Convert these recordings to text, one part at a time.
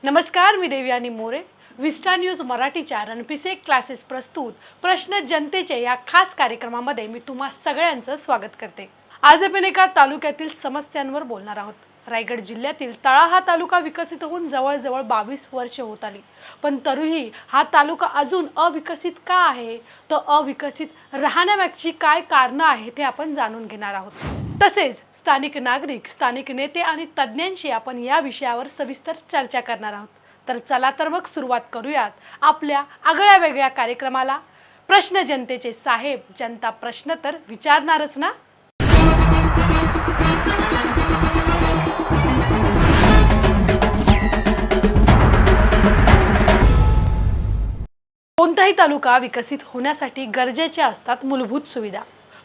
नमस्कार, मी देवयानी मोरे. विस्टा न्यूज मराठीच्या रणपिसे क्लासेस प्रस्तुत प्रश्न जनतेचे या खास कार्यक्रमामध्ये मी तुम्हा सगळ्यांचं स्वागत करते. आज आपण एका तालुक्यातील समस्यांवर बोलणार आहोत. रायगड जिल्ह्यातील तळा हा तालुका विकसित होऊन जवळजवळ 22 वर्षे होत आली, पण तरीही हा तालुका अजून अविकसित का आहे, तर अविकसित राहण्यामागची काय कारणं आहे ते आपण जाणून घेणार आहोत. तसेच स्थानिक नागरिक, स्थानिक नेते आणि तज्ज्ञांशी आपण या विषयावर सविस्तर चर्चा करणार आहोत. तर चला तर मग सुरुवात करूयात आपल्या आगळ्या वेगळ्या कार्यक्रमाला. प्रश्न जनतेचे. साहेब, जनता प्रश्न तर विचारणारच ना. कोणताही तालुका विकसित होण्यासाठी गरजेच्या असतात मूलभूत सुविधा,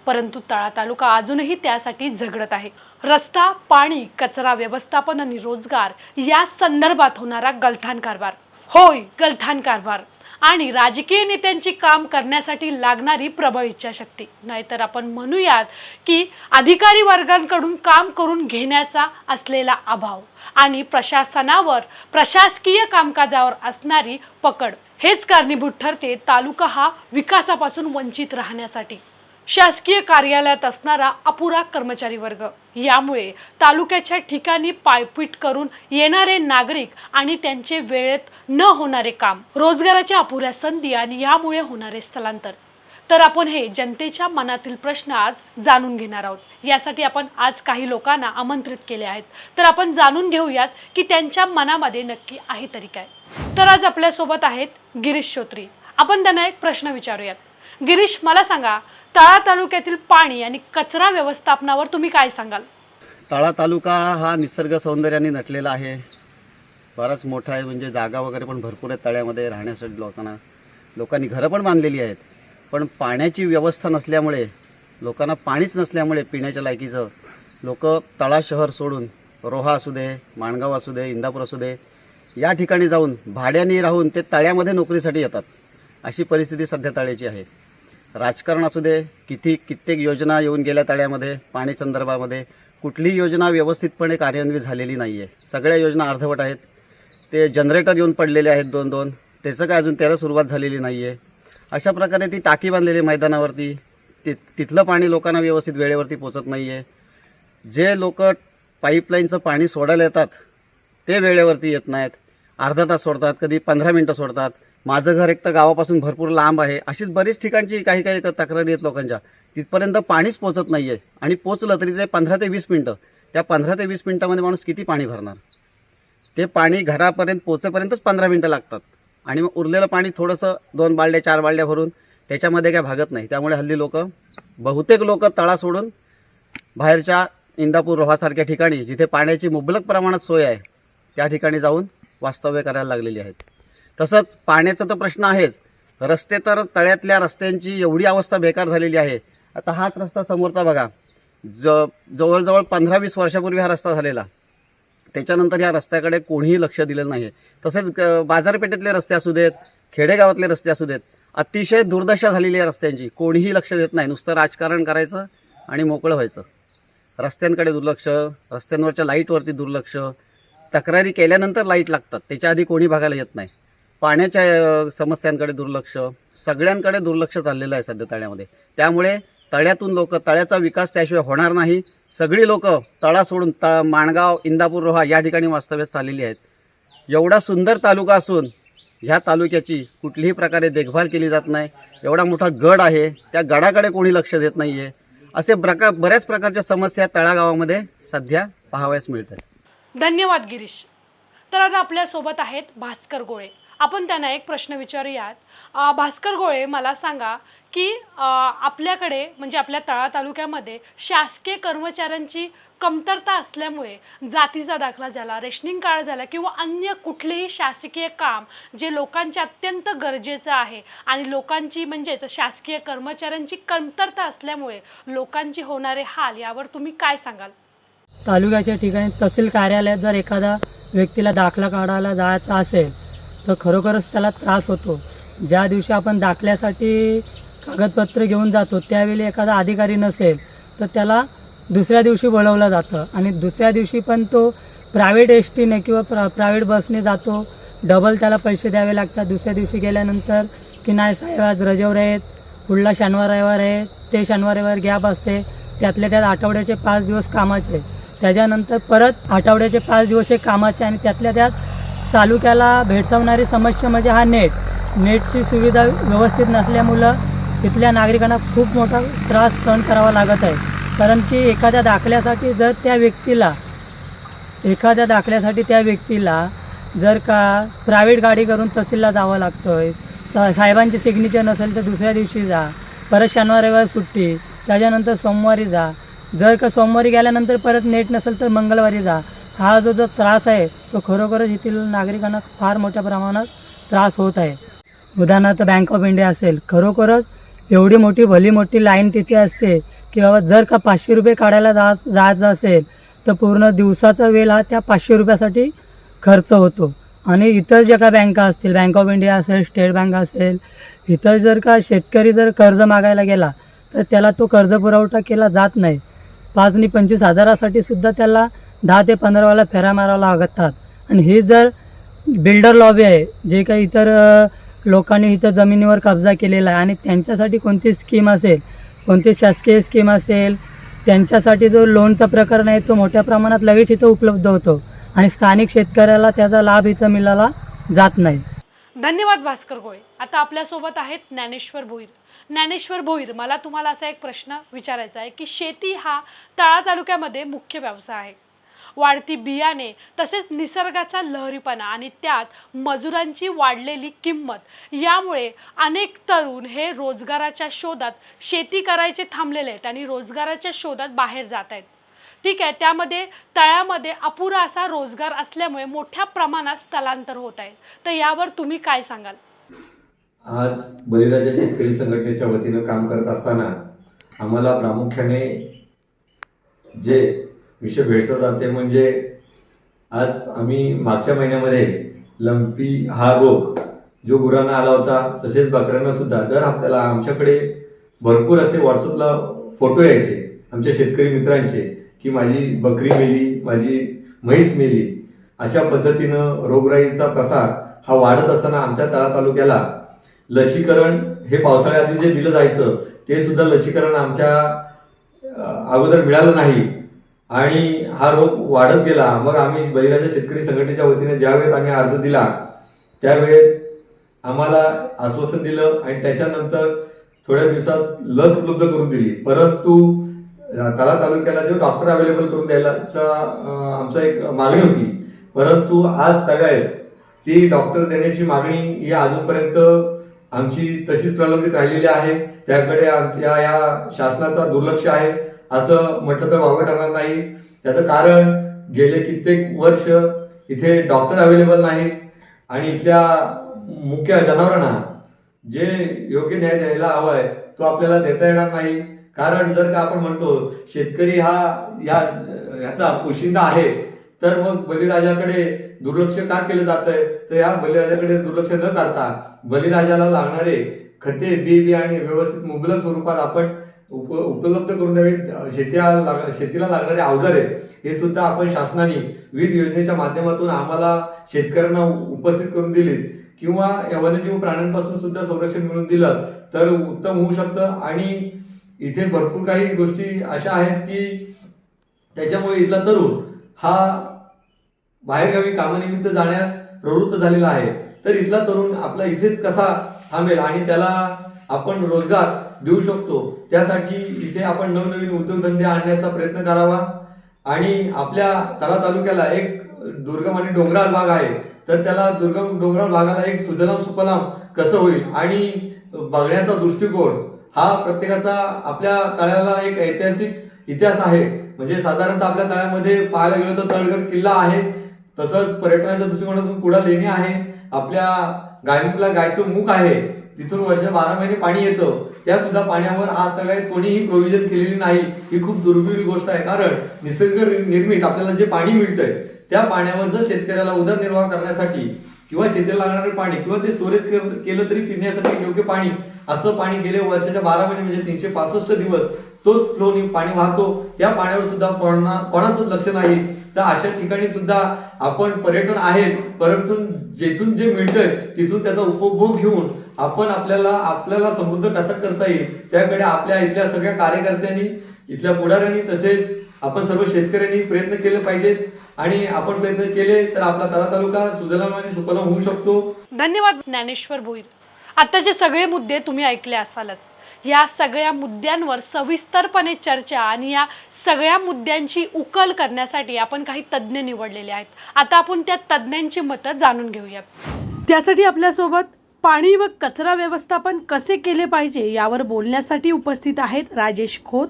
परंतु तळा तालुका अजूनही त्यासाठी झगडत आहे. रस्ता, पाणी, कचरा व्यवस्थापन आणि रोजगार या संदर्भात होणारा गलथान कारभार, होय गलथान कारभार, आणि राजकीय नेत्यांची काम करण्यासाठी लागणारी प्रबळ इच्छाशक्ती, नाहीतर आपण म्हणूयात की अधिकारी वर्गांकडून काम करून घेण्याचा असलेला अभाव आणि प्रशासनावर, प्रशासकीय कामकाजावर असणारी पकड हेच कारणीभूत ठरते तालुका हा विकासापासून वंचित राहण्यासाठी. शासकीय कार्यालयात असणारा अपुरा कर्मचारी वर्ग, यामुळे तालुक्याच्या ठिकाणी पायपीट करून येणारे नागरिक आणि त्यांचे वेळेत न होणारे काम, रोजगाराच्या अपुऱ्या संधी आणि यामुळे होणारे स्थलांतर. तर आपण हे जनतेच्या मनातील प्रश्न आज जाणून घेणार आहोत. यासाठी आपण आज काही लोकांना आमंत्रित केले आहेत. तर आपण जाणून घेऊयात की त्यांच्या मनामध्ये नक्की आहे तरी काय. तर आज आपल्या सोबत आहेत गिरीश श्रोत्री. आपण त्यांना एक प्रश्न विचारूयात. गिरीश, मला सांगा, तळा तालुक्यातील पाणी आणि कचरा व्यवस्थापनावर तुम्ही काय सांगाल? तळा तालुका हा निसर्ग सौंदर्याने नटलेला आहे, बराच मोठा आहे. म्हणजे जागा वगैरे पण भरपूर आहे तळ्यामध्ये राहण्यासाठी. लोकांनी घरं पण बांधलेली आहेत, पण पाण्याची व्यवस्था नसल्यामुळे, लोकांना पाणीच नसल्यामुळे पिण्याच्या लायकीचं, लोक तळा शहर सोडून रोहा असू दे, माणगाव असू दे, इंदापूर असू दे, या ठिकाणी जाऊन भाड्याने राहून ते तळ्यामध्ये नोकरीसाठी येतात. अशी परिस्थिती सध्या तळ्याची आहे. राजकारण असू दे, कित्येक योजना येऊन गेल्या तळ्यामध्ये. पाणी संदर्भामध्ये कुठलीही योजना व्यवस्थितपणे कार्यान्वित झालेली नाही आहे. सगळ्या योजना अर्धवट आहेत. ते जनरेटर येऊन पडलेले आहेत 2-2, त्याचं काय अजून त्याला सुरुवात झालेली नाही आहे. अशा प्रकारे ती टाकी बांधलेली मैदानावरती, तिथलं पाणी लोकांना व्यवस्थित वेळेवरती पोचत नाही आहे. जे लोक पाईपलाईनचं पाणी सोडायला येतात ते वेळेवरती येत नाहीत. अर्धा तास सोडतात, कधी 15 मिनटं सोडतात. माझं घर एक तर गावापासून भरपूर लांब आहे. अशीच बरीच ठिकाणची काही तक्रारी आहेत लोकांच्या. तिथपर्यंत पाणीच पोचत नाही आहे, आणि पोचलं तरी ते 15 ते 20 मिनटं. त्या 15 ते 20 मिनटामध्ये माणूस किती पाणी भरणार? ते पाणी घरापर्यंत पोचेपर्यंतच 15 मिनटं लागतात, आणि मग उरलेलं पाणी थोडंसं 2 बालड्या 4 बालड्या भरून त्याच्यामध्ये काय भागत नाही. त्यामुळे हल्ली बहुतेक लोक तळा सोडून बाहेरच्या इंदापूर, रोहासारख्या ठिकाणी, जिथे पाण्याची मुबलक प्रमाणात सोय आहे, त्या ठिकाणी जाऊन वास्तव्य करायला लागलेली आहेत. तसंच पाण्याचा तर प्रश्न आहेच. रस्ते तर, तळ्यातल्या रस्त्यांची एवढी अवस्था बेकार झालेली आहे. आता हाच रस्ता समोरचा बघा, जवळजवळ 15-20 वर्षापूर्वी हा रस्ता झालेला. त्याच्यानंतर या रस्त्याकडे कोणीही लक्ष दिलेलं नाही. तसेच बाजारपेठेतले रस्ते असू देत, खेडेगावातले रस्ते असू देत, अतिशय दुर्दशा झालेली आहे रस्त्यांची. कोणीही लक्ष देत नाही. नुसतं राजकारण करायचं आणि मोकळं व्हायचं. रस्त्यांकडे दुर्लक्ष, रस्त्यांवरच्या लाईटवरती दुर्लक्ष. तक्रारी केल्यानंतर लाईट लागतात, त्याच्या आधी कोणी बघायला येत नाही. पाण्याच्या समस्यांकडे दुर्लक्ष, सगळ्यांकडे दुर्लक्ष चाललेलं आहे सध्या तळ्यामध्ये. त्यामुळे तळ्यातून तळ्याचा विकास त्याशिवाय होणार नाही. सगळी लोक तळा सोडून माणगाव, इंदापूर, रोहा या ठिकाणी वास्तव्यास चाललेली आहेत. एवढा सुंदर तालुका असून ह्या तालुक्याची कुठल्याही प्रकारे देखभाल केली जात नाही. एवढा मोठा गड आहे, त्या गडाकडे कोणी लक्ष देत नाही आहे. असे बऱ्याच प्रकारच्या समस्या तळागावामध्ये सध्या पाहावयास मिळतात. धन्यवाद गिरीश. तर आता आपल्या सोबत आहेत भास्कर गोळे. आपण त्यांना एक प्रश्न विचारूयात. भास्कर गोळे, मला सांगा की आपल्याकडे, म्हणजे आपल्या तळा तालुक्यामध्ये शासकीय कर्मचाऱ्यांची कमतरता असल्यामुळे जातीचा दाखला झाला, रेशनिंग कार्ड झाला, किंवा अन्य कुठलेही शासकीय काम जे लोकांचे अत्यंत गरजेचं आहे, आणि लोकांची, म्हणजेच शासकीय कर्मचाऱ्यांची कमतरता असल्यामुळे लोकांची होणारे हाल, यावर तुम्ही काय सांगाल? तालुक्याच्या ठिकाणी तहसील कार्यालयात जर एखादा व्यक्तीला दाखला काढायला जायचा असेल तर खरोखरच त्याला त्रास होतो. ज्या दिवशी आपण दाखल्यासाठी कागदपत्र घेऊन जातो त्यावेळी एखादा अधिकारी नसेल तर त्याला दुसऱ्या दिवशी बोलवलं जातं, आणि दुसऱ्या दिवशी पण तो प्रायव्हेट एस टीने किंवा प्रायव्हेट बसने जातो, डबल त्याला पैसे द्यावे लागतात. दुसऱ्या दिवशी गेल्यानंतर की नाही साहेब आज रजेवर आहेत, पुढला शनिवार रविवार आहे, ते शनिवार रविवार गॅप असते, त्यातल्या त्यात आठवड्याचे 5 दिवस कामाचे, त्याच्यानंतर परत आठवड्याचे 5 दिवस हे कामाचे. आणि त्यातल्या त्यात तालुक्याला भेडसावणारी समस्या म्हणजे हा नेटची सुविधा व्यवस्थित नसल्यामुळं इथल्या नागरिकांना खूप मोठा त्रास सहन करावा लागत आहे. कारण की एखाद्या दाखल्यासाठी त्या व्यक्तीला जर का प्रायव्हेट गाडी करून तहसीलला जावं लागतं आहे, साहेबांची सिग्नेचर नसेल तर दुसऱ्या दिवशी जा, परत शनिवार रविवार सुट्टी, त्याच्यानंतर सोमवारी जा, जर का सोमवारी गेल्यानंतर परत नेट नसेल तर मंगळवारी जा. हा जो त्रास आहे तो खरोखरच येथील नागरिकांना फार मोठ्या प्रमाणात त्रास होत आहे. उदाहरणार्थ बँक ऑफ इंडिया असेल, खरोखरच एवढी भली मोठी लाईन तिथे असते की बाबा जर का 500 रुपये काढायला जायचं असेल तर पूर्ण दिवसाचा वेळ हा त्या 500 रुपयासाठी खर्च होतो. आणि इतर ज्या काही बँका असतील, बँक ऑफ इंडिया असेल, स्टेट बँक असेल, इथं जर का शेतकरी जर कर्ज मागायला गेला तर त्याला तो कर्ज पुरवठा केला जात नाही. 5 आणि 25 हजारासाठी सुद्धा त्याला 10 ते 15 वेळा फेऱ्या माराव्या लागतात. आणि ही जर बिल्डर लॉबी आहे, जे काही इतर लोकांनी इथं जमिनीवर कब्जा केलेला आहे आणि त्यांच्यासाठी कोणती स्कीम असेल, कोणती शासकीय स्कीम असेल, त्यांच्यासाठी जो लोनचा प्रकरण आहे तो मोठ्या प्रमाणात लगेच इथं उपलब्ध होतो आणि स्थानिक शेतकऱ्याला त्याचा लाभ इथं मिळाला जात नाही. धन्यवाद भास्कर गोळे. आता आपल्यासोबत आहेत ज्ञानेश्वर भोईर. ज्ञानेश्वर भोईर, मला तुम्हाला असा एक प्रश्न विचारायचा आहे की शेती हा तळा तालुक्यामध्ये मुख्य व्यवसाय आहे. वाढती बियाणे तसेच निसर्गाचा लहरीपणा आणि त्यात मजुरांची वाढलेली किंमत यामुळे अनेक तरुण हे रोजगाराच्या शोधात शेती करायचे थांबलेले आहेत आणि रोजगाराच्या शोधात बाहेर जात आहेत. ठीक आहे, त्यामध्ये तळ्यामध्ये अपुरा असा रोजगार असल्यामुळे मोठ्या प्रमाणात स्थलांतर होत आहे. तर यावर तुम्ही काय सांगाल? आज बळीराजा शेतकरी संघटनेच्या वतीनं काम करत असताना आम्हाला प्रामुख्याने जे विषय भेडसावतात ते म्हणजे आज आम्ही मागच्या महिन्यामध्ये लंपी हा रोग जो गुरांना आला होता, तसेच बकऱ्यांना सुद्धा दर हप्त्याला आमच्याकडे भरपूर असे व्हॉट्सअपला फोटो यायचे आमच्या शेतकरी मित्रांचे की माझी बकरी मेली, माझी म्हैस मेली. अशा पद्धतीनं रोगराईचा प्रसार हा वाढत असताना आमच्या तळा तालुक्याला लसीकरण हे पावसाळ्याआधी जे दिलं जायचं ते सुद्धा लसीकरण आमच्या अगोदर मिळालं नाही आणि हा रोग वाढत गेला. मग आम्ही बळीराजा शेतकरी संघटनेच्या वतीने ज्यावेळेस आम्ही अर्ज दिला त्यावेळेस आम्हाला आश्वासन दिलं आणि त्याच्यानंतर थोड्या दिवसात लस उपलब्ध करून दिली. परंतु तळा तालुक्याला जो डॉक्टर अवेलेबल करून द्यायलाचा आमचा एक मागणी होती, परंतु आज तगायत ती डॉक्टर देण्याची मागणी ही अजूनपर्यंत आमची तशीच प्रलंबित राहिलेली आहे. त्याकडे आमच्या या शासनाचा दुर्लक्ष आहे असं म्हटलं तर वावगं ठरणार नाही. त्याचं कारण गेले कित्येक वर्ष इथे डॉक्टर अवेलेबल नाहीत आणि इथल्या मुख्य जनावरांना जे योग्य न्याय द्यायला हवा आहे तो आपल्याला देता येणार नाही. कारण जर का आपण म्हणतो शेतकरी हा याचा पोशिंदा आहे तर मग बळीराजाकडे दुर्लक्ष का केलं जात आहे, तर या बळीराजाकडे दुर्लक्ष न करता बळीराजाला लागणारे खते बी आणि व्यवस्थित मुबलक स्वरूपात आपण उपलब्ध करून द्यावे. शेतीला लागणारे अवजारे हे सुद्धा आपण शासनाने विविध योजनेच्या माध्यमातून आम्हाला शेतकऱ्यांना उपस्थित करून दिली किंवा या वन्यजीव प्राण्यांपासून सुद्धा संरक्षण मिळवून दिलं तर उत्तम होऊ शकतं. आणि इथे भरपूर काही गोष्टी अशा आहेत की त्याच्यामुळे इथला तरुण हा बाहेरगावी कामानिमित्त जाण्यास प्रवृत्त झालेला आहे. तर इथला तरुण आपला इथेच कसा थांबेल आणि त्याला आपण रोजगार देऊ शकतो, त्यासाठी इथे आपण नवनवीन उद्योगधंदे आणण्याचा प्रयत्न करावा. आणि आपल्या तळा तालुक्याला एक दुर्गम आणि डोंगराळ भाग आहे, तर त्याला दुर्गम डोंगराळ भागाला एक सुजलाम सुफलाम कसं होईल आणि बघण्याचा दृष्टिकोन हा प्रत्येकाचा आपल्या तळ्याला एक ऐतिहासिक इतिहास आहे. म्हणजे साधारणतः आपल्या तळ्यामध्ये पाहायला गेलो तर तळगड किल्ला आहे, तसंच पर्यटनाच्या दृष्टिकोनातून कुडा लेणी आहे, आपल्या गायमुखला गायचं मुख आहे, तिथून वर्ष 12 महिने पाणी येतं. त्या सुद्धा पाण्यावर आज तगायत कोणीही प्रोव्हिजन केलेली नाही. ही खूप दुर्मिळ गोष्ट आहे. कारण निसर्ग निर्मित आपल्याला जे पाणी मिळतंय त्या पाण्यावर जर शेतकऱ्याला उदरनिर्वाह करण्यासाठी किंवा शेतीला लागणारे पाणी किंवा ते स्टोरेज केलं तरी पिण्यासाठी योग्य पाणी असं पाणी गेले वर्षाच्या 12 महिने म्हणजे 365 दिवस तोच फ्लो पाणी वाहतो. त्या पाण्यावर सुद्धा कोणाचंच लक्ष नाही. तर अशा ठिकाणी सुद्धा आपण पर्यटन आहेत, परंतु जेथून जे मिळतंय तिथून त्याचा उपभोग घेऊन आपण आपल्याला समृद्ध कसं करता येईल त्याकडे आपल्या इथल्या सगळ्या कार्यकर्त्यांनी, इथल्या पुढाऱ्यांनी, तसेच आपण सर्व शेतकऱ्यांनी प्रयत्न केले पाहिजेत. आणि आपण प्रयत्न केले तर आपला तळा तालुका सुजलाम आणि सुफलाम होऊ शकतो. धन्यवाद ज्ञानेश्वर भोईर. आता जे सगळे मुद्दे तुम्ही ऐकले असालच. या सगळ्या मुद्द्यांवर सविस्तरपणे चर्चा आणि या सगळ्या मुद्द्यांची उकल करण्यासाठी आपण काही तज्ज्ञ निवडलेले आहेत. आता आपण त्या तज्ज्ञांची मतं जाणून घेऊयात. त्यासाठी आपल्यासोबत पाणी व कचरा व्यवस्थापन कसे केले पाहिजे यावर बोलण्यासाठी उपस्थित आहेत राजेश खोत.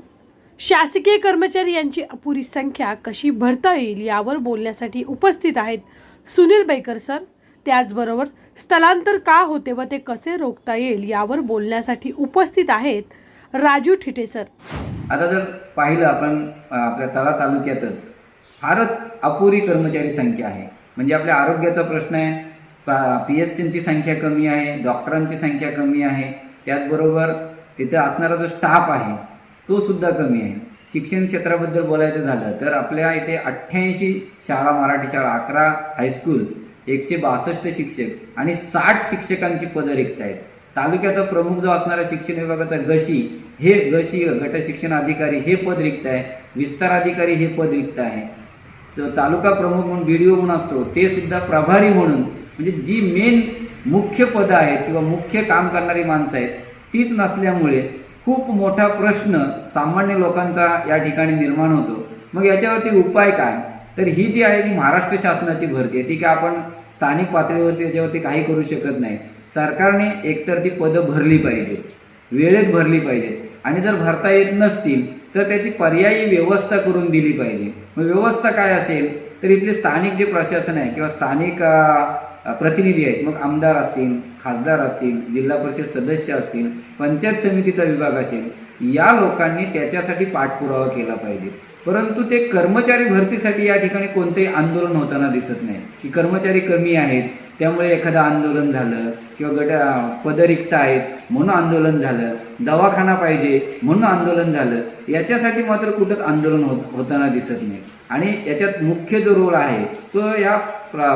शासकीय कर्मचारी यांची अपुरी संख्या कशी भरता येईल यावर बोलण्यासाठी उपस्थित आहेत सुनील बैकर सर. त्याचबरोबर स्थलांतर का होते व ते कसे रोखता येईल यावर बोलण्यासाठी उपस्थित आहेत राजू ठिटे सर. आता जर पाहिलं आपण आपल्या तळा तालुक्यातच फारच अपुरी कर्मचारी संख्या आहे. म्हणजे आपल्या आरोग्याचा प्रश्न आहे, PHCची संख्या कमी आहे, डॉक्टरांची संख्या कमी आहे, त्याचबरोबर तिथे असणारा जो स्टाफ आहे तो सुद्धा कमी आहे. शिक्षण क्षेत्राबद्दल बोलायचं झालं तर आपल्या इथे 88 शाळा, मराठी शाळा, 11 हायस्कूल, 162 शिक्षक आणि 60 शिक्षकांची पदं रिक्त आहेत. तालुक्याचा प्रमुख जो असणारा शिक्षण विभागाचा गशी गट शिक्षण अधिकारी हे पद रिक्त आहे. विस्तार अधिकारी हे पद रिक्त आहे. तो तालुका प्रमुख म्हणून BDO म्हणून असतो ते सुद्धा प्रभारी म्हणून, म्हणजे जी मेन मुख्य पदं आहेत किंवा मुख्य काम करणारी माणसं आहेत तीच नसल्यामुळे खूप मोठा प्रश्न सामान्य लोकांचा या ठिकाणी निर्माण होतो. मग याच्यावरती उपाय काय? तर ही जी आहे ती महाराष्ट्र शासनाची भरती आहे. ती काय आपण स्थानिक पातळीवरती याच्यावरती काही करू शकत नाही. सरकारने एकतर ती पदं भरली पाहिजेत, वेळेत भरली पाहिजेत, आणि जर भरता येत नसतील तर त्याची पर्यायी व्यवस्था करून दिली पाहिजे. मग व्यवस्था काय असेल तर इथले स्थानिक जे प्रशासन आहे किंवा स्थानिक प्रतिनिधी आहेत, मग आमदार असतील, खासदार असतील, जिल्हा परिषद सदस्य असतील, पंचायत समितीचा विभाग असेल, या लोकांनी त्याच्यासाठी पाठपुरावा केला पाहिजे. परंतु ते कर्मचारी भरतीसाठी या ठिकाणी कोणतेही आंदोलन होताना दिसत नाही की कर्मचारी कमी आहेत त्यामुळे एखादं आंदोलन झालं किंवा पदं रिक्त आहेत म्हणून आंदोलन झालं, दवाखाना पाहिजे म्हणून आंदोलन झालं. याच्यासाठी मात्र कुठंच आंदोलन होताना दिसत नाही. आणि याच्यात मुख्य जो रोल आहे तो या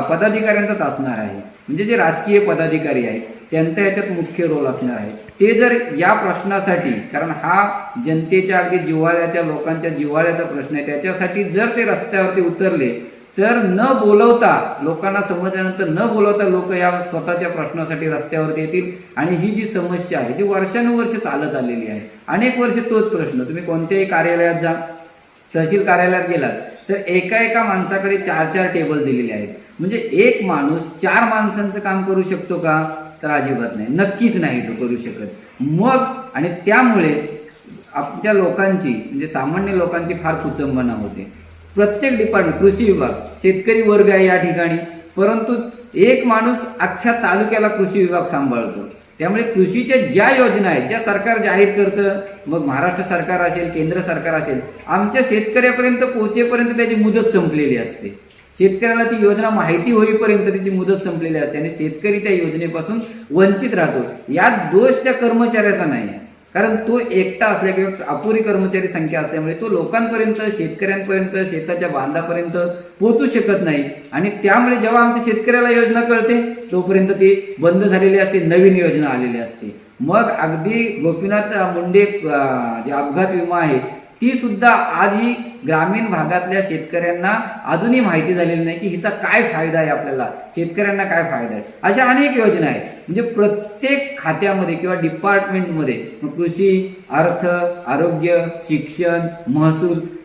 पदाधिकाऱ्यांचाच असणार आहे. म्हणजे जे राजकीय पदाधिकारी आहेत त्यांचा याच्यात मुख्य रोल असणार आहे. ते जर या प्रश्नासाठी, कारण हा जनतेच्या अगदी जिव्हाळ्याच्या, लोकांच्या जिव्हाळ्याचा प्रश्न आहे, त्याच्यासाठी जर ते रस्त्यावरती उतरले तर न बोलवता, लोकांना समजल्यानंतर न बोलवता लोक या स्वतःच्या प्रश्नासाठी रस्त्यावरती येतील. आणि ही जी समस्या आहे ती वर्षानुवर्ष चालत आलेली आहे. अनेक वर्ष तोच प्रश्न. तुम्ही कोणत्याही कार्यालयात जा, तहसील कार्यालयात गेलात तर एका माणसाकडे 4 टेबल दिलेले आहेत. म्हणजे एक माणूस 4 माणसांचं काम करू शकतो का? तर अजिबात नाही, नक्कीच नाही तो करू शकत. मग आणि त्यामुळे आमच्या लोकांची, म्हणजे सामान्य लोकांची फार कुचंबना होते. प्रत्येक डिपार्टमेंट, कृषी विभाग, शेतकरी वर्ग आहे या ठिकाणी, परंतु एक माणूस अख्ख्या तालुक्याला कृषी विभाग सांभाळतो. त्यामुळे कृषीच्या ज्या योजना आहेत, ज्या सरकार जाहीर करतं, मग महाराष्ट्र सरकार असेल, केंद्र सरकार असेल, आमच्या शेतकऱ्यापर्यंत पोहोचेपर्यंत त्याची मुदत संपलेली असते. शेतकऱ्याला ती योजना माहिती होईपर्यंत त्याची मुदत संपलेली असते आणि शेतकरी त्या योजनेपासून वंचित राहतो. यात दोष त्या कर्मचाऱ्याचा नाही आहे, कारण तो एकटा असल्या किंवा अपुरी कर्मचारी संख्या असल्यामुळे तो लोकांपर्यंत, शेतकऱ्यांपर्यंत, शेताच्या बांधापर्यंत पोहोचू शकत नाही. आणि त्यामुळे जेव्हा आमच्या शेतकऱ्याला योजना कळते तोपर्यंत ती बंद झालेली असते, नवीन योजना आलेली असते. मग अगदी गोपीनाथ मुंडे जे अपघात विमा आहे ती सुद्धा आजही ग्रामीण भागातल्या शेतकऱ्यांना अजूनही माहिती झालेली नाही की हिचा काय फायदा आहे, आपल्याला शेतकऱ्यांना काय फायदा आहे. अशा अनेक योजना आहेत. म्हणजे प्रत्येक खात्यामध्ये किंवा डिपार्टमेंटमध्ये, कृषी, अर्थ, आरोग्य, शिक्षण,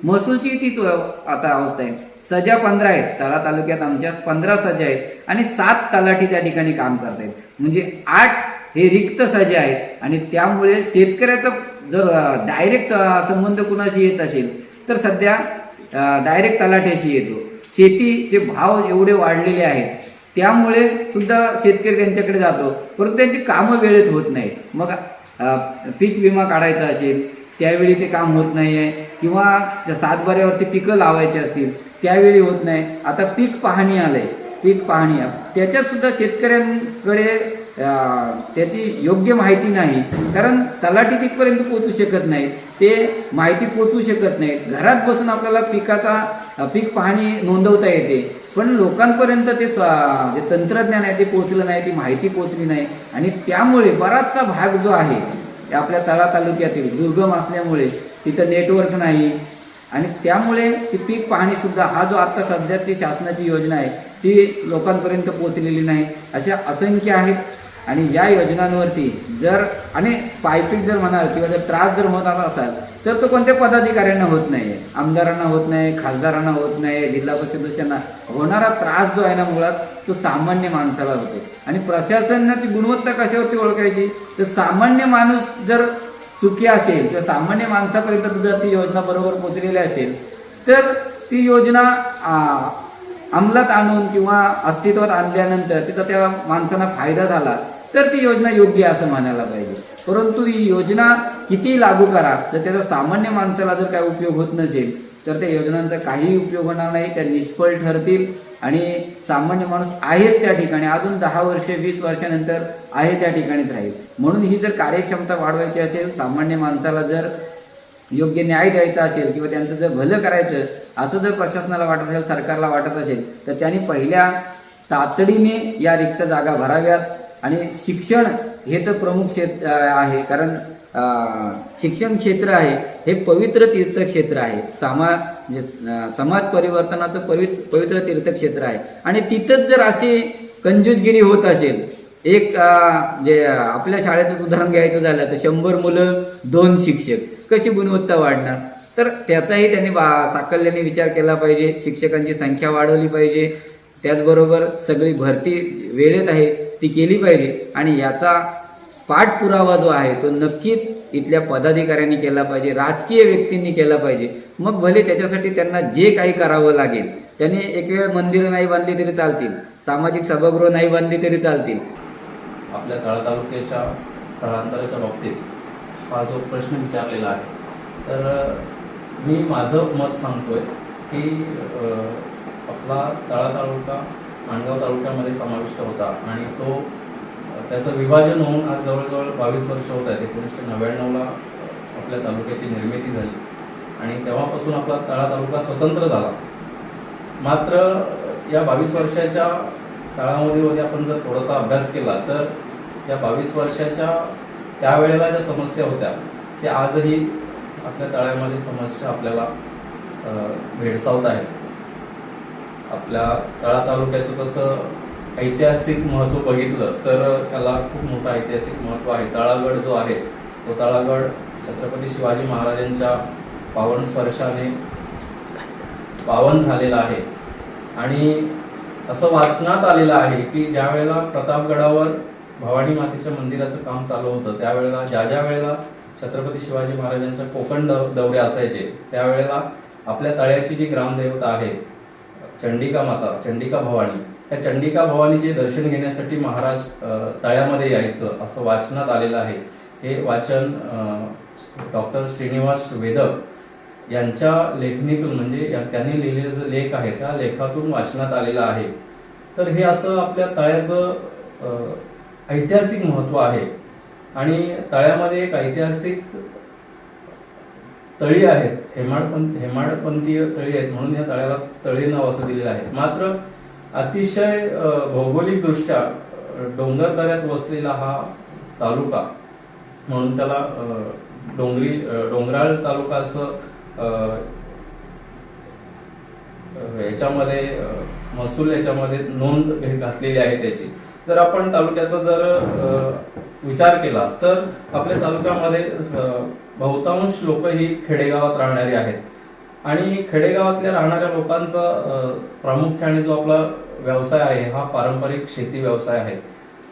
महसूलची तीच आता अवस्था आहे. सजा 15 आहेत तळा तालुक्यात, आमच्या 15 सजा आहेत आणि 7 तलाठी त्या ठिकाणी काम करतायत. म्हणजे 8 हे रिक्त सजा आहेत. आणि त्यामुळे शेतकऱ्याचा जर डायरेक्ट संबंध कुणाशी येत असेल तर सध्या डायरेक्ट तलाठ्याशी येतो. शेतीचे भाव एवढे वाढलेले आहेत त्यामुळे सुद्धा शेतकरी त्यांच्याकडे जातो, परंतु त्यांची कामं वेळेत होत नाहीत. मग पीक विमा काढायचा असेल त्यावेळी ते काम होत नाही आहे, किंवा 7बाऱ्यावरती पिकं लावायची असतील त्यावेळी होत नाही. आता पीक पाहणी आलंय, पीक पाहणी त्याच्यात सुद्धा शेतकऱ्यांकडे त्याची योग्य माहिती नाही, कारण तलाठी तिथपर्यंत पोहोचू शकत नाहीत, ते माहिती पोहोचू शकत नाहीत. घरात बसून आपल्याला पीक पाहणी नोंदवता येते, पण लोकांपर्यंत ते जे तंत्रज्ञान आहे ते पोहोचलं नाही, ती माहिती पोहोचली नाही. आणि त्यामुळे बराचसा भाग जो आहे आपल्या तालुक्यातील दुर्गम असल्यामुळे तिथं नेटवर्क नाही, आणि त्यामुळे ती पीक पाहणीसुद्धा हा जो आत्ता सध्याची शासनाची योजना आहे ती लोकांपर्यंत पोहोचलेली नाही. अशा असंख्य आहेत. आणि या योजनांवरती जर आणि पायपीक जर म्हणाल किंवा जर त्रास जर होत असाल तर तो कोणत्या पदाधिकाऱ्यांना होत नाही, आमदारांना होत नाही, खासदारांना होत नाही, जिल्हा परिषद सदस्यांना होणारा त्रास जो आहे ना मुळात तो सामान्य माणसाला होतो. आणि प्रशासनाची गुणवत्ता कशावरती ओळखायची, तर सामान्य माणूस जर सुखी असेल किंवा सामान्य माणसापर्यंत जर ती योजना बरोबर पोचलेली असेल तर ती योजना अंमलात आणून किंवा अस्तित्वात आणल्यानंतर तिचा त्या माणसांना फायदा झाला तर ती योजना योग्य असं म्हणायला पाहिजे. परंतु ही योजना किती लागू करा, तर त्याचा सामान्य माणसाला जर काय उपयोग होत नसेल तर त्या योजनांचा काही उपयोग होणार नाही, त्या निष्फळ ठरतील. आणि सामान्य माणूस आहेच त्या ठिकाणी, अजून 10 वर्ष 20 वर्षानंतर आहे त्या ठिकाणीच राहील. म्हणून ही जर कार्यक्षमता वाढवायची असेल, सामान्य माणसाला जर योग्य न्याय द्यायचा असेल किंवा त्यांचं जर भलं करायचं असं जर प्रशासनाला वाटत असेल, सरकारला वाटत असेल, तर त्यांनी पहिल्या तातडीने या रिक्त जागा भराव्यात. आणि शिक्षण हे तर प्रमुख क्षेत्र आहे, कारण शिक्षण क्षेत्र आहे हे पवित्र तीर्थक्षेत्र आहे, समाज परिवर्तनाचं पवित्र तीर्थक्षेत्र आहे. आणि तिथंच जर अशी कंजूसगिरी होत असेल, एक जे आपल्या शाळेचं उदाहरण घ्यायचं झालं तर 100 मुलं 2 शिक्षक, कशी गुणवत्ता वाढणार. तर त्याचाही त्यांनी साकल्याने विचार केला पाहिजे. शिक्षकांची संख्या वाढवली पाहिजे, त्याचबरोबर सगळी भरती वेळेत आहे ती केली पाहिजे. आणि याचा पाठपुरावा जो आहे तो नक्कीच इथल्या पदाधिकाऱ्यांनी केला पाहिजे, राजकीय व्यक्तींनी केला पाहिजे. मग भले त्याच्यासाठी त्यांना जे काही करावं लागेल, त्यांनी एक वेळ मंदिरं नाही बांधली तरी चालतील, सामाजिक सभागृह नाही बांधली तरी चालतील. आपल्या तळा तालुक्याच्या स्थलांतराच्या बाबतीत हा जो प्रश्न विचारलेला आहे, तर मी माझं मत सांगतोय की आपला तळा तालुका माणगाव तालुक्यामध्ये समाविष्ट होता आणि तो त्याचं विभाजन होऊन आज जवळजवळ 22 वर्ष होत आहेत. 1999ला आपल्या तालुक्याची निर्मिती झाली आणि तेव्हापासून आपला तळा तालुका स्वतंत्र झाला. मात्र या 22 वर्षाच्या काळामध्ये आपण जर थोडासा अभ्यास केला तर या 22 वर्षाच्या त्यावेळेला ज्या समस्या होत्या त्या आजही आपल्या तळ्यामध्ये समस्या आपल्याला भेडसावत आहेत. आपल्या तळा तालुक्याचं तसं ऐतिहासिक महत्त्व बघितलं तर त्याला खूप मोठं ऐतिहासिक महत्त्व आहे. तळागड जो आहे तो तळागड छत्रपती शिवाजी महाराजांच्या पावन स्पर्शाने पावन झालेला आहे. आणि असं वाचनात आलेलं आहे की ज्या वेळेला प्रतापगडावर भवानी मातेच्या मंदिराचं काम चालू होतं त्यावेळेला ज्या वेळेला छत्रपती शिवाजी महाराजांच्या कोकण दौरे असायचे त्यावेळेला आपल्या तळ्याची जी ग्रामदेवता आहे चंडिका माता, चंडिका भवानी, त्या चंडिका भवानीचे दर्शन घेण्यासाठी महाराज तळ्यामध्ये यायचं असं वाचनात आलेलं आहे. हे वाचन डॉक्टर श्रीनिवास वेदक यांच्या लेखणीतून म्हणजे त्यांनी लिहिलेले जे लेख आहे त्या लेखातून वाचनात आलेलं आहे. तर हे असं आपल्या तळ्याचं ऐतिहासिक महत्त्व आहे. आणि तळ्यामध्ये एक ऐतिहासिक तळी आहेत, हेमाडपंथीय तळी आहेत म्हणून या तळ्याला तळी नाव असं दिलेलं आहे. मात्र अतिशय भौगोलिक दृष्ट्या डोंगर दऱ्यात वसलेला हा तालुका म्हणून त्याला डोंगराळ तालुका असं याच्यामध्ये महसूल याच्यामध्ये नोंद घातलेली आहे त्याची. जर आपण तालुक्याचा जर विचार केला तर आपल्या तालुक्यामध्ये बहुतांश लोक ही खेडेगावात राहणारी आहेत आणि खेडेगावातल्या राहणाऱ्या लोकांचा प्रामुख्याने जो आपला व्यवसाय आहे हा पारंपरिक शेती व्यवसाय आहे.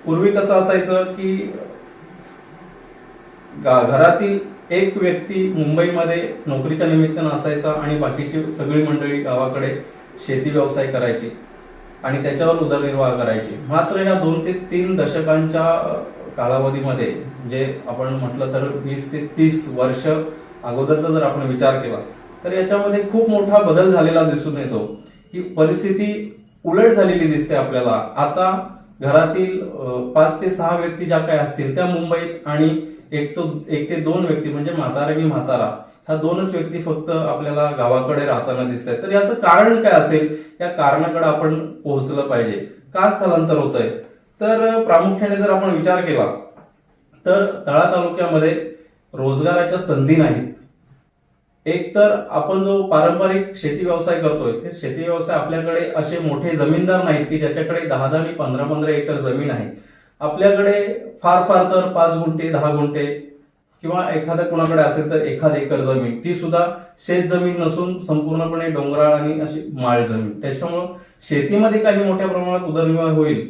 पूर्वी कसं असायचं की घरातील एक व्यक्ती मुंबईमध्ये नोकरीच्या निमित्तानं असायचा आणि बाकीची सगळी मंडळी गावाकडे शेती व्यवसाय करायची आणि त्याच्यावर उदरनिर्वाह करायची. मात्र या 2 ते 3 दशकांच्या कालावधीमध्ये जे आपण म्हटलं तर 20 ते 30 वर्ष अगोदरचा जर आपण विचार केला तर याच्यामध्ये खूप मोठा बदल झालेला दिसून येतो. ही परिस्थिती उलट झालेली दिसते आपल्याला. आता घरातील 5 ते 6 व्यक्ती ज्या काही असतील त्या मुंबईत आणि 1 ते 2 व्यक्ती म्हणजे म्हातारा आणि म्हातारा ह्या 2च व्यक्ती फक्त आपल्याला गावाकडे राहताना दिसत आहेत. तर याचं कारण काय असेल, या कारणाकडे आपण पोहोचलं पाहिजे. का स्थलांतर होत आहे? तर प्रामुख्याने जर आपण विचार केला तर तळा तालुक्यामध्ये रोजगाराच्या संधी नाहीत. एक तर आपण जो पारंपरिक शेती व्यवसाय करतोय ते शेती व्यवसाय आपल्याकडे असे मोठे जमीनदार नाहीत की ज्याच्याकडे 10 आणि 15 एकर जमीन आहे. आपल्याकडे फार तर 5 गुंठे 10 गुंठे किंवा एखाद्या कोणाकडे असेल तर 1 एकर जमीन, ती सुद्धा शेत जमीन नसून संपूर्णपणे डोंगराळ आणि अशी माळ जमीन. त्याच्यामुळं शेतीमध्ये काही मोठ्या प्रमाणात उदरनिर्वाह होईल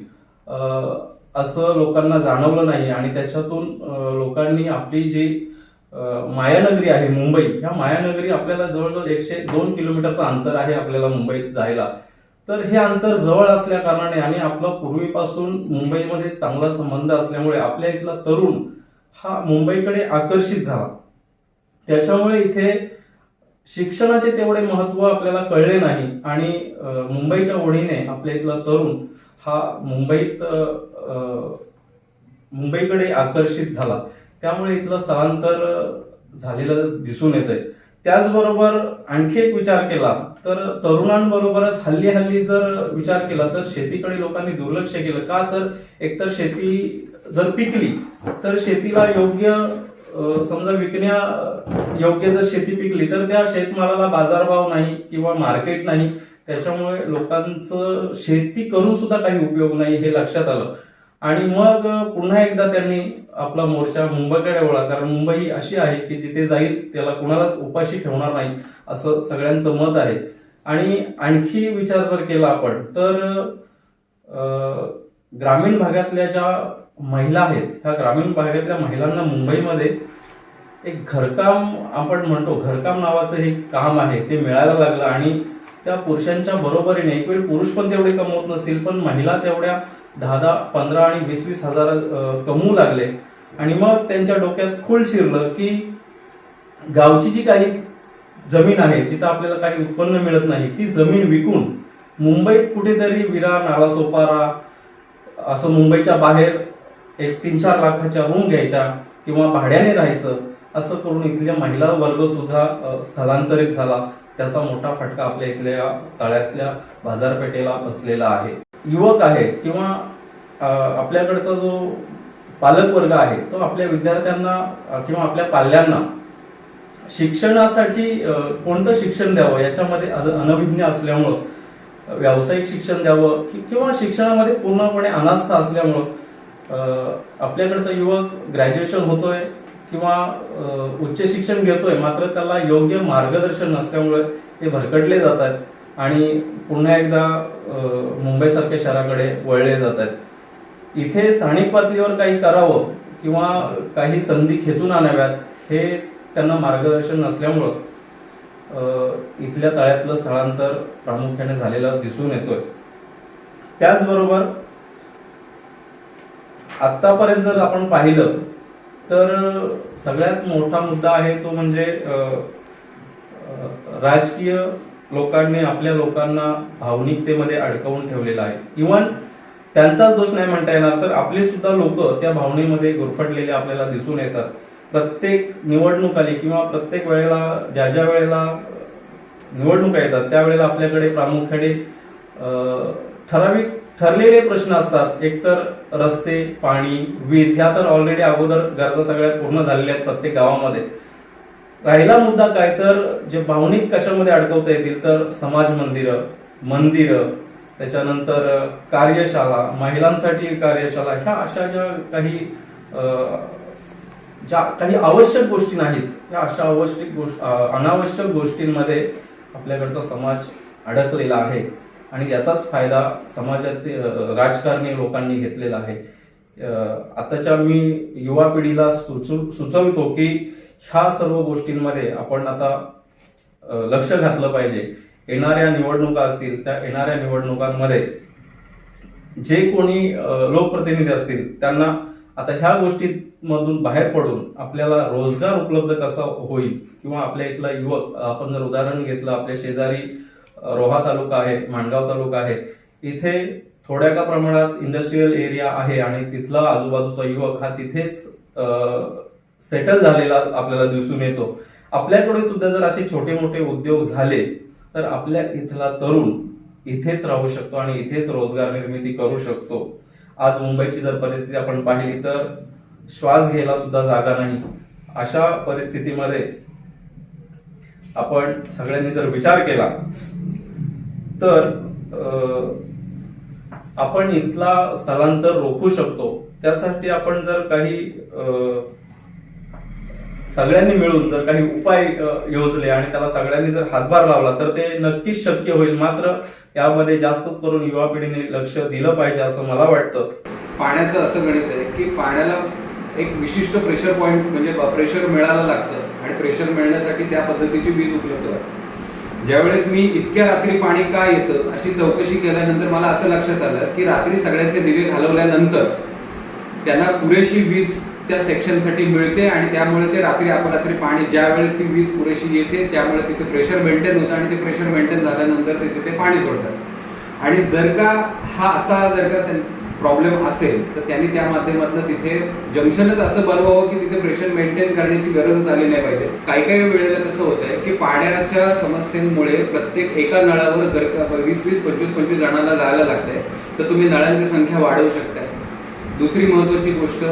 असं लोकांना जाणवलं नाही आणि त्याच्यातून लोकांनी आपली जी मायानगरी आहे मुंबई, ह्या मायानगरी आपल्याला जवळजवळ 102 किलोमीटरचं अंतर आहे आपल्याला मुंबईत जायला. तर हे अंतर जवळ असल्या कारणाने आणि आपलं पूर्वीपासून मुंबईमध्ये चांगला संबंध असल्यामुळे आपल्या इथला तरुण हा मुंबईकडे आकर्षित झाला. त्याच्यामुळे इथे शिक्षणाचे तेवढे महत्व आपल्याला कळले नाही आणि मुंबईच्या ओढीने आपल्या इथला तरुण हा मुंबईकडे आकर्षित झाला. त्यामुळे इथलं स्थलांतर झालेलं दिसून येतंय. त्याचबरोबर आणखी एक विचार केला तर तरुणांबरोबरच हल्ली जर विचार केला तर शेतीकडे लोकांनी दुर्लक्ष केलं. का तर एकतर शेती जर पिकली तर शेतीला योग्य समजा विकण्या योग्य जर शेती पिकली तर त्या शेतमालाला बाजारभाव नाही किंवा मार्केट नाही. त्याच्यामुळे लोकांचं शेती करून सुद्धा काही उपयोग नाही हे लक्षात आलं आणि मग पुन्हा एकदा त्यांनी आपला मोर्चा मुंबईकडे वळला. कारण मुंबई ही अशी आहे की जिथे जाईल त्याला कुणालाच उपाशी ठेवणार नाही असं सगळ्यांचं मत आहे. आणि आणखी विचार जर केला आपण तर ग्रामीण भागातल्या ज्या महिला आहेत ह्या ग्रामीण भागातल्या महिलांना मुंबईमध्ये एक घरकाम आपण म्हणतो घरकाम नावाचं हे काम आहे ते मिळायला लागलं आणि त्या पुरुषांच्या बरोबरीने एक वेळ पुरुष पण तेवढे कमवत नसतील पण महिला तेवढ्या 10, 15 आणि 20 हजार कमवू लागले. आणि मग त्यांच्या डोक्यात खूळ शिरलं की गावची जी काही जमीन आहे जिथं आपल्याला काही उत्पन्न मिळत नाही ती जमीन विकून मुंबईत कुठेतरी विरा नालासोपारा असं मुंबईच्या बाहेर एक 3-4 लाखाच्या रूम घ्यायच्या किंवा भाड्याने राहायचं असं करून इथल्या महिला वर्ग सुद्धा स्थलांतरित झाला. त्याचा मोठा फटका आपल्या इथल्या तळ्यातल्या बाजारपेठेला बसलेला आहे. युवक आहे किंवा आपल्याकडचा जो पालक वर्ग आहे तो आपल्या विद्यार्थ्यांना किंवा आपल्या पाल्यांना शिक्षणासाठी कोणतं शिक्षण द्यावं याच्यामध्ये अनभिज्ञ असल्यामुळं व्यावसायिक शिक्षण द्यावं किंवा शिक्षणामध्ये पूर्णपणे अनास्था असल्यामुळं आपल्याकडचा युवक ग्रॅज्युएशन होतोय किंवा उच्च शिक्षण घेतोय मात्र त्याला योग्य मार्गदर्शन नसल्यामुळे ते भरकटले जातात आणि पुन्हा एकदा मुंबईसारख्या शहराकडे वळले जातात. इथे स्थानिक पातळीवर काही करावं किंवा काही संधी खेचून आणाव्यात हे त्यांना मार्गदर्शन नसल्यामुळं इथल्या तळ्यातलं स्थलांतर प्रामुख्याने झालेलं दिसून येतोय. त्याचबरोबर आतापर्यंत जर आपण पाहिलं तर सगळ्यात मोठा मुद्दा आहे तो म्हणजे राजकीय लोकांनी आपल्या लोकांना भावनिकतेमध्ये अडकवून ठेवलेला आहे. इव्हन त्यांचाच दोष नाही म्हणता येणार तर आपले सुद्धा लोक त्या भावनेमध्ये गुरफटलेले आपल्याला दिसून येतात. प्रत्येक निवडणूक आली किंवा प्रत्येक वेळेला ज्या वेळेला निवडणुका येतात त्यावेळेला आपल्याकडे प्रामुख्याने ठराविक ठरलेले प्रश्न असतात. एकतर रस्ते, पाणी, वीज ह्या तर ऑलरेडी अगोदर गरजा सगळ्या पूर्ण झालेल्या आहेत प्रत्येक गावामध्ये. राहिला मुद्दा काय तर जे भावनिक कशामध्ये अडकवता येतील तर समाज मंदिरं त्याच्यानंतर कार्यशाळा, महिलांसाठी कार्यशाळा ह्या अशा ज्या काही आवश्यक गोष्टी नाहीत या अशा अनावश्यक गोष्टींमध्ये आपल्याकडचा समाज अडकलेला आहे आणि याचाच फायदा समाजातील राजकारणी लोकांनी घेतलेला आहे. आताच्या मी युवा पिढीला सुचवितो की ह्या सर्व गोष्टींमध्ये आपण आता लक्ष घातलं पाहिजे. येणाऱ्या निवडणुका असतील त्या येणाऱ्या निवडणुकांमध्ये जे कोणी लोकप्रतिनिधी असतील त्यांना आता ह्या गोष्टींमधून बाहेर पडून आपल्याला रोजगार उपलब्ध कसा होईल किंवा आपल्या इथला युवक आपण जर उदाहरण घेतलं आपल्या शेजारी रोहा तालुका आहे, माणगाव तालुका आहे, इथे थोड्या का प्रमाणात इंडस्ट्रीयल एरिया आहे आणि तिथला आजूबाजूचा युवक हा तिथेच सेटल झालेला आपल्याला दिसून येतो. आपल्याकडे सुद्धा जर असे छोटे मोठे उद्योग झाले तर आपल्या इथला तरुण इथेच राहू शकतो आणि इथेच रोजगार निर्मिती करू शकतो. आज मुंबईची जर परिस्थिती आपण पाहिली तर श्वास घ्यायला सुद्धा जागा नाही. अशा परिस्थितीमध्ये आपण सगळ्यांनी जर विचार केला तर आपण इथला स्थलांतर रोखू शकतो. त्यासाठी आपण जर काही सगळ्यांनी मिळून जर काही उपाय योजले आणि त्याला सगळ्यांनी जर हातभार लावला तर ते नक्कीच शक्य होईल. मात्र यामध्ये जास्तच करून युवा पिढीने लक्ष दिलं पाहिजे असं मला वाटतं. पाण्याचं असं गणित आहे की पाण्याला एक विशिष्ट प्रेशर पॉईंट म्हणजे प्रेशर मिळायला लागतं आणि प्रेशर मिळण्यासाठी त्या पद्धतीची वीज उपलब्ध आहे. ज्यावेळेस मी इतक्या रात्री पाणी का येतं अशी चौकशी केल्यानंतर मला असं लक्षात आलं की रात्री सगळ्यांचे दिवे घालवल्यानंतर त्यांना पुरेशी वीज त्या सेक्शनसाठी मिळते आणि त्यामुळे ते रात्री अपरात्री पाणी ज्या वेळेस ती वीज पुरेशी येते त्यामुळे तिथे प्रेशर मेंटेन होतं आणि ते प्रेशर मेंटेन झाल्यानंतर ते तिथे पाणी सोडतात. आणि जर का हा असा जर का प्रॉब्लेम असेल तर त्यांनी त्या माध्यमातून तिथे जंक्शनच असं बनवावं की तिथे प्रेशर मेंटेन करण्याची गरजच आली नाही पाहिजे. काही काही वेळेला कसं होतंय की पाण्याच्या समस्येमुळे प्रत्येक एका नळावर जर का 20-20, 25-25 जणांना जायला लागतंय तर तुम्ही नळांची संख्या वाढवू शकताय. दुसरी महत्वाची गोष्ट,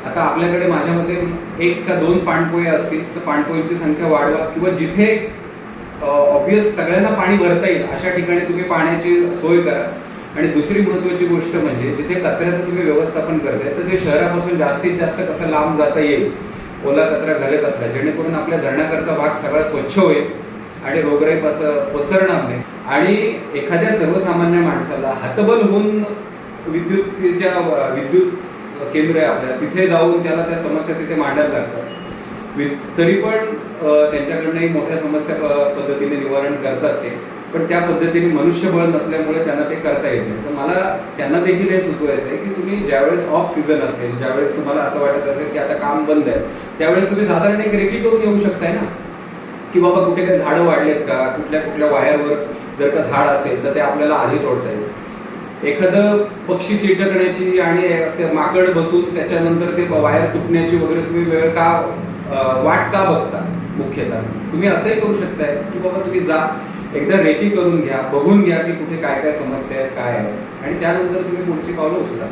आता आपल्याकडे माझ्या मते 1 का 2 पाणपोई असतील तर पाणपोईंची संख्या वाढवा किंवा जिथे ऑब्वियस सगळ्यांना पाणी भरता येईल अशा ठिकाणी तुम्ही पाण्याची सोय करा. आणि दुसरी महत्वाची गोष्ट म्हणजे जिथे कचऱ्याचं तुम्ही व्यवस्थापन करताय तर ते शहरापासून जास्तीत जास्त कसं लांब जाता येईल, ओला कचरा घरे कचरा, जेणेकरून आपल्या धरणाकडचा भाग सगळा स्वच्छ होईल आणि रोगराई पसरणार नाही. आणि एखाद्या सर्वसामान्य माणसाला हतबल होऊन विद्युत केंद्र आहे आपल्या तिथे जाऊन त्याला त्या समस्या तिथे मांडायला लागतात. तरी पण त्यांच्याकडनंही मोठ्या समस्या पद्धतीने निवारण करतात ते, पण त्या पद्धतीने मनुष्यबळ नसल्यामुळे त्यांना ते करता येत नाही. तर मला त्यांना देखील हे सुचवायचं आहे की तुम्ही ज्यावेळेस ऑफ सीझन असेल, ज्यावेळेस तुम्हाला असं वाटत असेल की आता काम बंद आहे, त्यावेळेस तुम्ही साधारण एक रेकी करून येऊ शकताय ना, की बाबा कुठे काही झाडं वाढलेत का, कुठल्या वायरवर जर का झाड असेल तर ते आपल्याला आधी तोडता येईल. एखादं पक्षी चिटकण्याची आणि ते माकड बसून त्याच्यानंतर ते वायर तुटण्याची वगैरे तुम्ही वेळ का वाट का बघता. मुख्यतः तुम्ही असंही करू शकताय की बाबा तुम्ही जा एकदा रेकी करून घ्या, बघून घ्या की कुठे काय काय समस्या आहेत, काय आहे, आणि त्यानंतर तुम्ही पुढची पावलं उचला.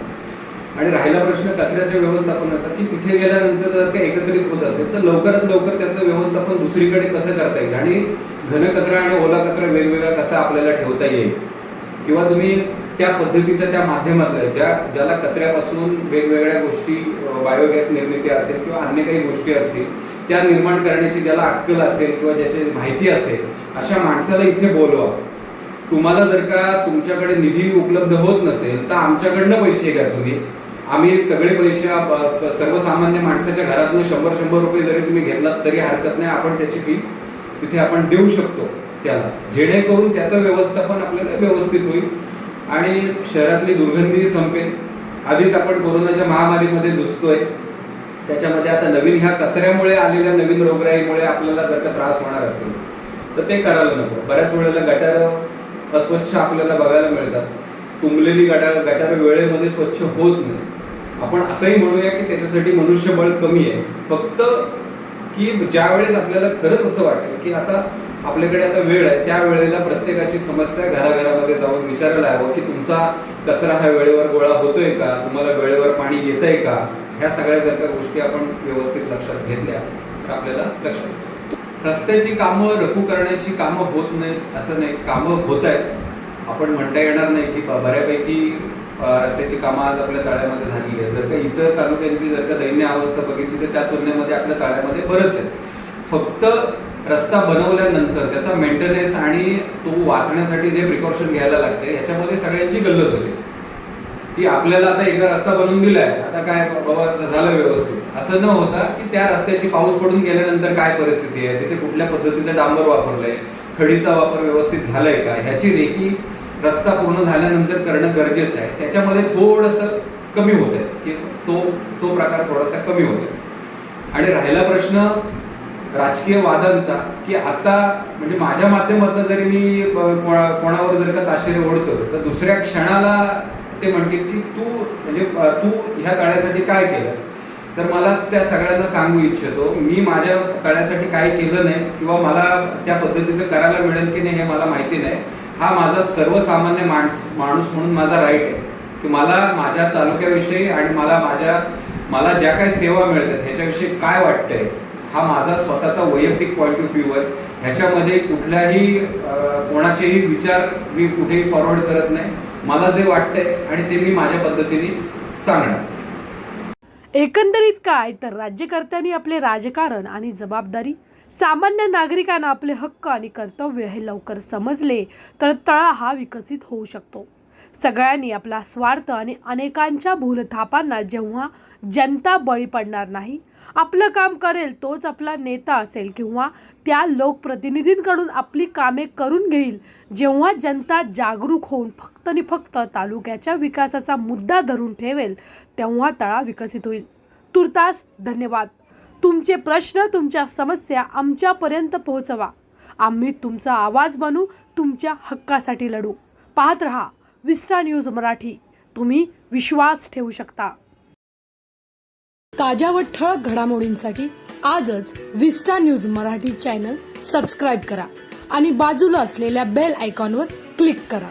आणि राहिला प्रश्न कचऱ्याच्या व्यवस्थापनाचा, की तिथे गेल्यानंतर जर काही एकत्रित होत असेल तर लवकरात लवकर त्याचं व्यवस्थापन दुसरीकडे कसं करता येईल आणि घन कचरा आणि ओला कचरा वेगवेगळा कसा आपल्याला ठेवता येईल, किंवा तुम्ही त्या पद्धतीच्या त्या माध्यमातल्या ज्याला कचऱ्यापासून वेगवेगळ्या गोष्टी बायोगॅस निर्मिती असेल किंवा अन्य काही गोष्टी असतील त्या निर्माण करण्याची ज्याला अक्कल असेल किंवा ज्याची माहिती असेल अशा माणसाला इथे बोलवा. तुम्हाला जर का तुमच्याकडे निधी उपलब्ध होत नसेल तर आमच्याकडनं पैसे घ्या तुम्ही. आम्ही सगळे पैसे सर्वसामान्य माणसाच्या घरातून 100-100 रुपये जरी तुम्ही घेतलात तरी हरकत नाही. आपण त्याची फी तिथे आपण देऊ शकतो त्याला, जेणेकरून त्याचं व्यवस्थापन आपल्याला व्यवस्थित होईल आणि शहरातली दुर्गंधी संपेल. आधीच आपण कोरोनाच्या महामारीमध्ये झुजतोय, त्याच्यामध्ये आता नवीन ह्या कचऱ्यामुळे आलेल्या नवीन रोगराईमुळे आपल्याला जर का त्रास होणार असेल तर ते करायला नको. बऱ्याच वेळेला गटार अस्वच्छ आपल्याला बघायला मिळतात, तुंबलेली गटार वेळेमध्ये स्वच्छ होत नाही. आपण असंही म्हणूया की त्याच्यासाठी मनुष्यबळ कमी आहे, फक्त की ज्या वेळेस आपल्याला खरंच असं वाटेल की आता आपल्याकडे आता वेळ आहे त्या वेळेला प्रत्येकाची समस्या घराघरामध्ये जाऊन विचारायला हवं की तुमचा कचरा हा वेळेवर गोळा होतोय का, तुम्हाला वेळेवर पाणी येतंय का. ह्या सगळ्या जर का गोष्टी आपण व्यवस्थित लक्षात घेतल्या तर आपल्याला लक्षात येतं. रस्त्याची कामं रफू करण्याची कामं होत नाहीत असं नाही, कामं होत आहेत. आपण म्हणता येणार नाही की बऱ्यापैकी रस्त्याची कामं आज आपल्या तळ्यामध्ये झालेली आहे. जर का इतर तालुक्यांची जर का दैन्य अवस्था बघितली तर त्या तुलनेमध्ये आपल्या तळ्यामध्ये बरंच आहे. फक्त रस्ता बनवल्यानंतर त्याचा मेंटेनन्स आणि तो वाचण्यासाठी जे प्रिकॉशन घ्यायला लागते याच्यामध्ये सगळ्यांची गल्लत होते की आपल्याला आता एकदा रस्ता बनवून दिलाय आता काय बाबा झालं व्यवस्थित, असं न होता की त्या रस्त्याची पाऊस पडून गेल्यानंतर काय परिस्थिती आहे, तिथे कुठल्या पद्धतीचं डांबर वापरलंय, खडीचा वापर व्यवस्थित झालाय का, ह्याची रेकी रस्ता पूर्ण झाल्यानंतर करणं गरजेचं आहे. त्याच्यामध्ये थोडंसं कमी होत आहे की तो प्रकार थोडासा कमी होतोय. आणि राहिला प्रश्न राजकीय वादांचा, की आता म्हणजे माझ्या माध्यमातून जरी मी कोणावर जर का ताशेरे ओढतो तर दुसऱ्या क्षणाला ते म्हणतील की तू ह्या तळ्यासाठी काय केलंस. तर मला त्या सगळ्यांना सांगू इच्छितो, मी माझ्या तळ्यासाठी काही केलं नाही किंवा मला त्या पद्धतीचं करायला मिळेल की नाही हे मला माहिती नाही. हा माझा सर्वसामान्य माणूस म्हणून माझा राईट आहे की मला माझ्या तालुक्याविषयी आणि मला ज्या काही सेवा मिळतात ह्याच्याविषयी काय वाटतंय, हा माझा स्वतःचा वैयक्तिक पॉईंट ऑफ व्ह्यू आहे. ह्याच्यामध्ये कुठल्याही कोणाचेही विचार मी कुठेही फॉरवर्ड करत नाही. मला जे वाटतंय आणि ते मी माझ्या पद्धतीने सांगणार. एकंदरीत काय तर राज्यकर्त्यांनी आपले राजकारण आणि जबाबदारी, सामान्य नागरिकांना आपले हक्क आणि कर्तव्य हे लवकर समजले तर तळा हा विकसित होऊ शकतो. सगळ्यांनी आपला स्वार्थ आणि अनेकांच्या भूलथापांना जेव्हा जनता बळी पडणार नाही, आपलं काम करेल तोच आपला नेता असेल किंवा त्या लोकप्रतिनिधींकडून आपली कामे करून घेईल, जेव्हा जनता जागरूक होऊन फक्त आणि फक्त तालुक्याच्या विकासाचा मुद्दा धरून ठेवेल, तेव्हा तळा विकसित होईल. तुर्तास धन्यवाद. तुमचे प्रश्न, तुमच्या समस्या आमच्यापर्यंत पोहोचवा. आम्ही तुमचा आवाज बनू, तुमच्या हक्कासाठी लढू. पाहत रहा विस्टा न्यूज मराठी. तुम्ही विश्वास ठेवू शकता. ताज्या व ठळक घडामोडींसाठी आजच विस्टा न्यूज मराठी चॅनल सबस्क्राईब करा आणि बाजूला असलेल्या बेल आयकॉनवर क्लिक करा.